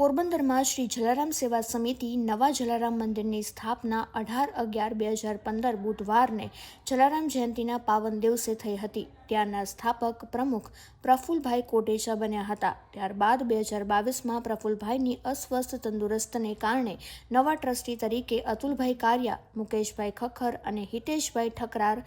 પોરબંદરમાં શ્રી જલારામ સેવા સમિતિ નવા જલારામ મંદિરની સ્થાપના 18/11/2015 બુધવારને જલારામ જયંતિના પાવન દિવસે થઈ હતી. ત્યારના સ્થાપક પ્રમુખ પ્રફુલભાઈ કોટેચા બન્યા હતા. ત્યારબાદ 2022માં પ્રફુલભાઈની અસ્વસ્થ તંદુરસ્તને કારણે નવા ટ્રસ્ટી તરીકે અતુલભાઈ કારિયા, મુકેશભાઈ ખખર અને હિતેશભાઈ ઠકરાર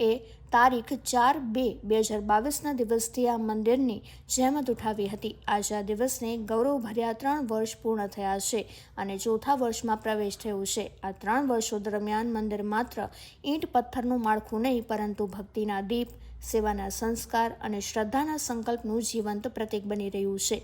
એ તારીખ 4/2/2022ના દિવસથી આ મંદિરની જહેમત ઉઠાવી હતી. આજે આ દિવસને ગૌરવભર્યા 3 વર્ષ પૂર્ણ થયા છે અને ચોથા વર્ષમાં પ્રવેશ થયો છે. આ 3 વર્ષો દરમિયાન મંદિર માત્ર ઈંટ પથ્થરનું માળખું નહીં, પરંતુ ભક્તિના દીપ, સેવાના સંસ્કાર અને શ્રદ્ધાના સંકલ્પનું જીવંત પ્રતીક બની રહ્યું છે.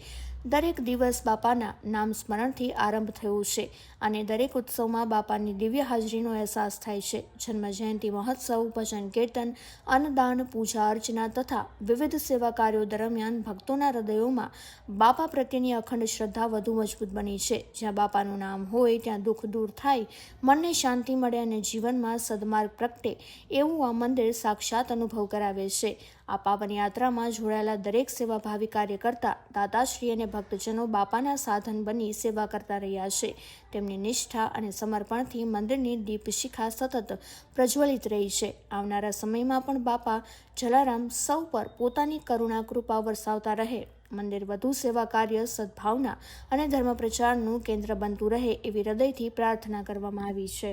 દરેક દિવસ બાપાના નામ સ્મરણથી આરંભ થયો છે અને દરેક ઉત્સવમાં બાપાની દિવ્ય હાજરીનો અહેસાસ થાય છે. જન્મ જયંતિ મહોત્સવ, ભજન કીર્તન, અન્નદાન, પૂજા અર્ચના તથા વિવિધ સેવા કાર્યો દરમિયાન ભક્તોના હૃદયોમાં બાપા પ્રત્યેની અખંડ શ્રદ્ધા વધુ મજબૂત બની છે. જ્યાં બાપાનું નામ હોય ત્યાં દુઃખ દૂર થાય, મનને શાંતિ મળે અને જીવનમાં સદમાર્ગ પ્રગટે એવું આ મંદિર સાક્ષાત અનુભવ કરાવે છે. આ પાવન યાત્રામાં જોડાયેલા દરેક સેવાભાવી કાર્યકર્તા, દાતાશ્રી અને ભક્તજનો બાપાના સાધન બની સેવા કરતા રહ્યા છે. તેમની નિષ્ઠા અને સમર્પણથી મંદિરની દીપશિખા સતત પ્રજ્વલિત રહી છે. આવનારા સમયમાં પણ બાપા જલારામ સૌ પર પોતાની કરુણા કૃપા વરસાવતા રહે, મંદિર વધુ સેવા કાર્ય, સદભાવના અને ધર્મ પ્રચારનું કેન્દ્ર બનતું રહે એવી હૃદયથી પ્રાર્થના કરવામાં આવી છે.